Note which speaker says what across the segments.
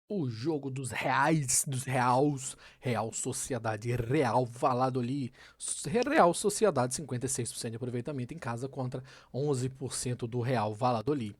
Speaker 1: O jogo dos reais, dos reals, Real Sociedade, Real Valladolid, Real Sociedade 56% de aproveitamento em casa contra 11% do Real Valladolid.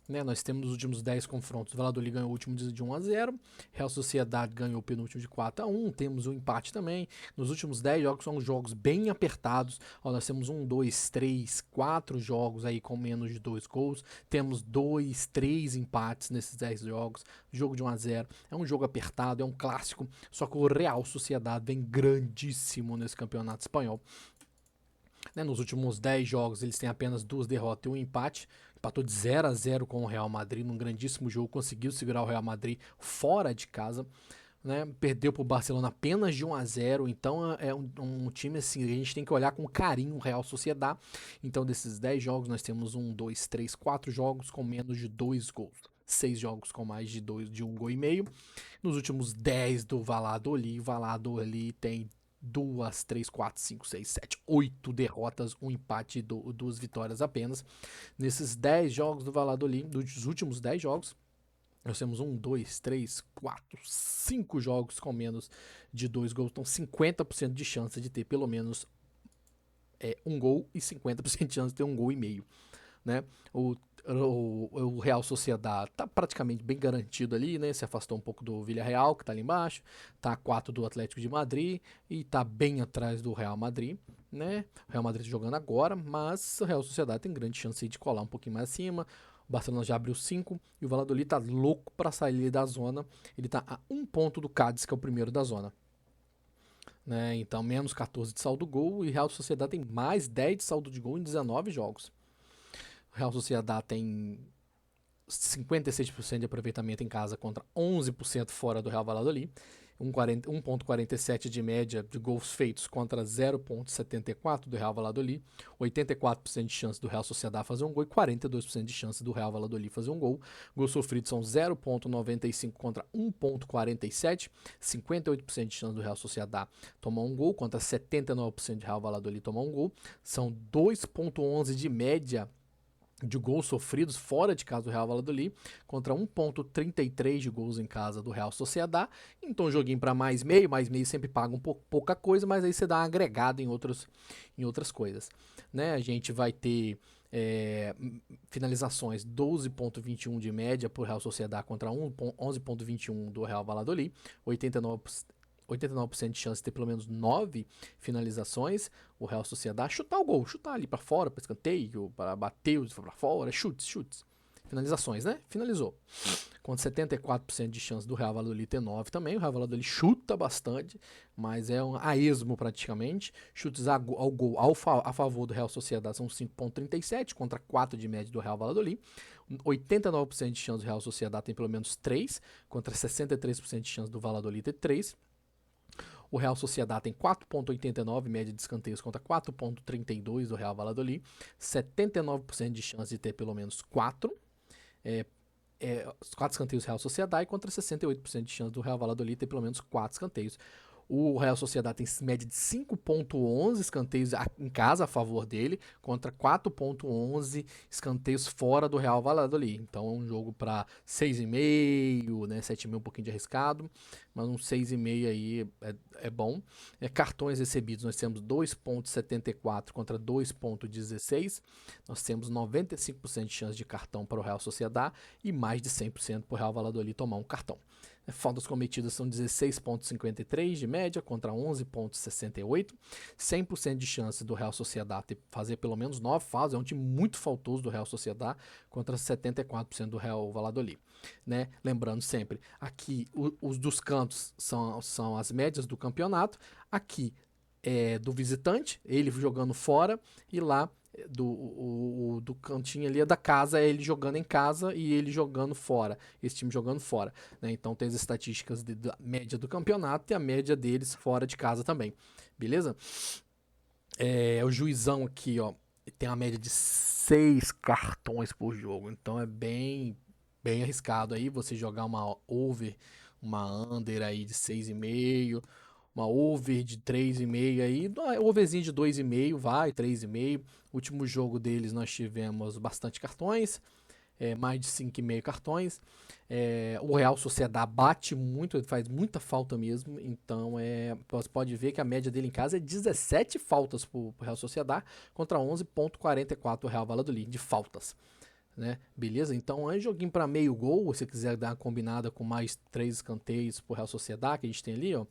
Speaker 1: Né, nós temos os últimos 10 confrontos. O Valladolid ganhou o último de 1-0. Real Sociedade ganhou o penúltimo de 4-1. Temos o empate também. Nos últimos 10 jogos são jogos bem apertados. Ó, nós temos 1, 2, 3, 4 jogos aí com menos de 2 gols. Temos 2, 3 empates nesses 10 jogos. Jogo de 1-0. É um jogo apertado, é um clássico. Só que o Real Sociedade vem grandíssimo nesse campeonato espanhol. Né, nos últimos 10 jogos eles têm apenas 2 derrotas e um empate. Empatou de 0-0 com o Real Madrid num grandíssimo jogo, conseguiu segurar o Real Madrid fora de casa. Né, perdeu para o Barcelona apenas de 1-0. Então é um time assim, a gente tem que olhar com carinho o Real Sociedad. Então desses 10 jogos nós temos 1, 2, 3, 4 jogos com menos de 2 gols. 6 jogos com mais de 1 gol e meio. Nos últimos 10 do Valladolid, o Valladolid tem 2, 3, 4, 5, 6, 7, 8 derrotas, um empate e 2 vitórias apenas. Nesses 10 jogos do Valladolid, dos últimos 10 jogos, nós temos 1, 2, 3, 4, 5 jogos com menos de 2 gols. Então 50% de chance de ter pelo menos um gol e 50% de chance de ter 1 gol e meio. Né? O Real Sociedad tá praticamente bem garantido ali, né? Se afastou um pouco do Villarreal, que tá ali embaixo, tá a 4 do Atlético de Madrid e tá bem atrás do Real Madrid, né? O Real Madrid jogando agora, mas o Real Sociedad tem grande chance de colar um pouquinho mais acima. O Barcelona já abriu 5 e o Valladolid tá louco para sair da zona. Ele tá a 1 ponto do Cádiz, que é o primeiro da zona. Né? Então, menos 14 de saldo gol e o Real Sociedad tem mais 10 de saldo de gol em 19 jogos. O Real Sociedad tem 56% de aproveitamento em casa contra 11% fora do Real Valladolid. 1,47 de média de gols feitos contra 0,74 do Real Valladolid. 84% de chance do Real Sociedad fazer um gol e 42% de chance do Real Valladolid fazer um gol. Gols sofridos são 0,95 contra 1,47. 58% de chance do Real Sociedad tomar um gol contra 79% do Real Valladolid tomar um gol. São 2,11 de média de gols sofridos fora de casa do Real Valladolid contra 1,33 de gols em casa do Real Sociedad. Então joguinho para mais meio sempre paga pouca coisa, mas aí você dá uma agregada em outras coisas. Né? A gente vai ter finalizações 12,21 de média por Real Sociedad contra 11,21 do Real Valladolid, 89% de chance de ter pelo menos 9 finalizações. O Real Sociedad chutar o gol, chutar ali para fora, para escanteio, para bater para fora, chutes. Finalizações, né? Finalizou. Com 74% de chance do Real Valladolid ter 9 também. O Real Valladolid chuta bastante, mas é a esmo praticamente. Chutes ao gol a favor do Real Sociedad são 5,37 contra 4 de média do Real Valladolid. 89% de chance do Real Sociedad tem pelo menos 3 contra 63% de chance do Valladolid ter 3. O Real Sociedad tem 4,89 média de escanteios contra 4,32 do Real Valladolid. 79% de chance de ter pelo menos 4. 4 escanteios do Real Sociedad e contra 68% de chance do Real Valladolid ter pelo menos 4 escanteios. O Real Sociedad tem média de 5,11 escanteios em casa a favor dele, contra 4,11 escanteios fora do Real Valladolid. Então é um jogo para 6,5, né, 7,5 um pouquinho de arriscado, mas um 6,5 aí é bom. Cartões recebidos, nós temos 2,74 contra 2,16. Nós temos 95% de chance de cartão para o Real Sociedad e mais de 100% para o Real Valladolid tomar um cartão. Faltas cometidas são 16,53 de média contra 11,68. 100% de chance do Real Sociedad fazer pelo menos 9 faltas. É um time muito faltoso do Real Sociedad contra 74% do Real Valladolid. Né? Lembrando sempre, aqui os dos cantos são as médias do campeonato. Aqui é do visitante, ele jogando fora, e lá do cantinho ali é da casa, é ele jogando em casa e ele jogando fora, esse time jogando fora, né? Então tem as estatísticas da média do campeonato e a média deles fora de casa também, beleza? O juizão aqui, ó, tem a média de 6 cartões por jogo, então é bem arriscado aí você jogar uma over, uma under aí de 6,5, uma over de 3,5 aí, overzinho de 2,5 vai, 3,5. Último jogo deles nós tivemos bastante cartões, mais de 5,5 cartões. O Real Sociedad bate muito, ele faz muita falta mesmo, então você pode ver que a média dele em casa é 17 faltas pro Real Sociedad contra 11,44 o Real Valladolid de faltas. Né? Beleza? Então é um joguinho para meio gol, se você quiser dar uma combinada com mais 3 escanteios pro Real Sociedad, que a gente tem ali, ó,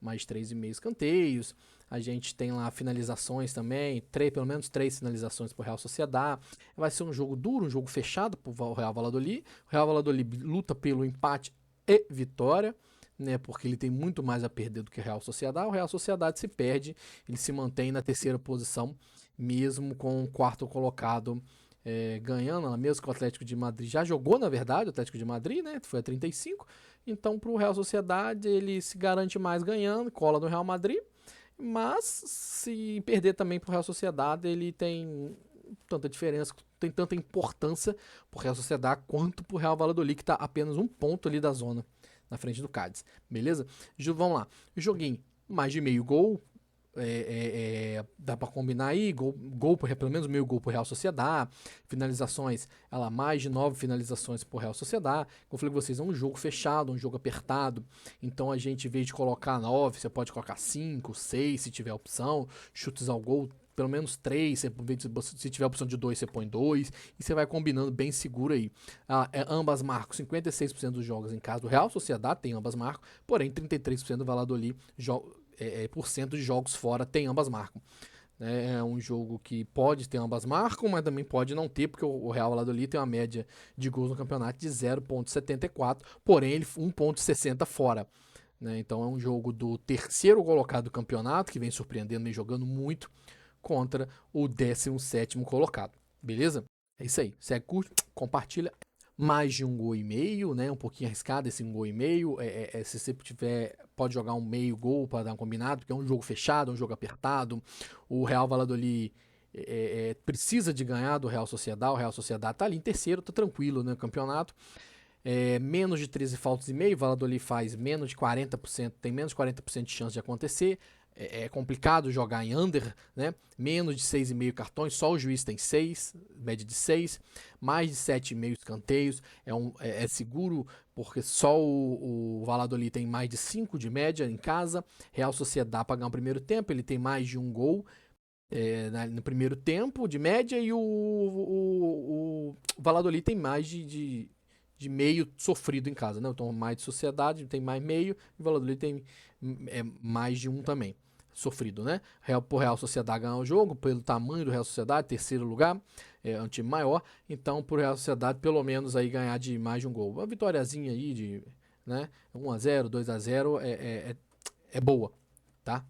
Speaker 1: mais 3,5 escanteios. A gente tem lá finalizações também, pelo menos 3 finalizações pro Real Sociedad. Vai ser um jogo duro, um jogo fechado pro Real Valladolid. O Real Valladolid luta pelo empate e vitória, né, porque ele tem muito mais a perder do que o Real Sociedad. O Real Sociedad se perde, ele se mantém na terceira posição, mesmo com o quarto colocado ganhando, mesmo que o Atlético de Madrid já jogou, na verdade, o Atlético de Madrid, né, foi a 35, então para o Real Sociedad ele se garante mais ganhando, cola no Real Madrid, mas se perder também para o Real Sociedad, ele tem tanta diferença, tem tanta importância para o Real Sociedad quanto para o Real Valladolid, que está apenas um ponto ali da zona, na frente do Cádiz, beleza? Vamos lá, joguinho mais de meio gol, dá para combinar aí, pelo menos meio gol pro Real Sociedad, finalizações, mais de 9 finalizações pro Real Sociedad. Como eu falei com vocês, é um jogo fechado, um jogo apertado, então a gente, em vez de colocar 9, você pode colocar 5, 6, se tiver opção, chutes ao gol, pelo menos 3, se tiver opção de 2, você põe 2, e você vai combinando bem seguro aí. Ambas marcam 56% dos jogos em casa do Real Sociedad, tem ambas marcam, porém 33% do Valladolid por cento de jogos fora tem ambas marcam. É um jogo que pode ter ambas marcam, mas também pode não ter, porque o Real Valladolid tem uma média de gols no campeonato de 0,74, porém ele 1,60 fora. Né? Então é um jogo do terceiro colocado do campeonato, que vem surpreendendo e jogando muito, contra o 17º colocado. Beleza? É isso aí. Segue, curte, compartilha. Mais de 1,5 gol, né? Um pouquinho arriscado esse 1,5 gol. Se você tiver, pode jogar um meio gol para dar um combinado, porque é um jogo fechado, é um jogo apertado. O Real Valladolid precisa de ganhar do Real Sociedad. O Real Sociedad tá ali em terceiro, tá tranquilo no campeonato. Menos de 13 faltas e meio, o Valladolid faz menos de 40%, tem menos de 40% de chance de acontecer. É complicado jogar em under, né? Menos de 6,5 cartões, só o juiz tem 6, média de 6, mais de 7,5 escanteios, é seguro, porque só o Valladolid tem mais de 5 de média em casa. Real Sociedad para ganhar o primeiro tempo, ele tem mais de 1 gol no primeiro tempo de média, e o Valladolid tem mais de meio sofrido em casa, né? Então mais de Sociedade tem mais meio, e o Valladolid tem mais de 1 também sofrido, né? Por Real Sociedad ganhar o jogo, pelo tamanho do Real Sociedad, terceiro lugar, é um time maior, então por Real Sociedad pelo menos aí ganhar de mais de 1 gol. Uma vitóriazinha aí de, né, 1-0, 2-0 é boa, tá?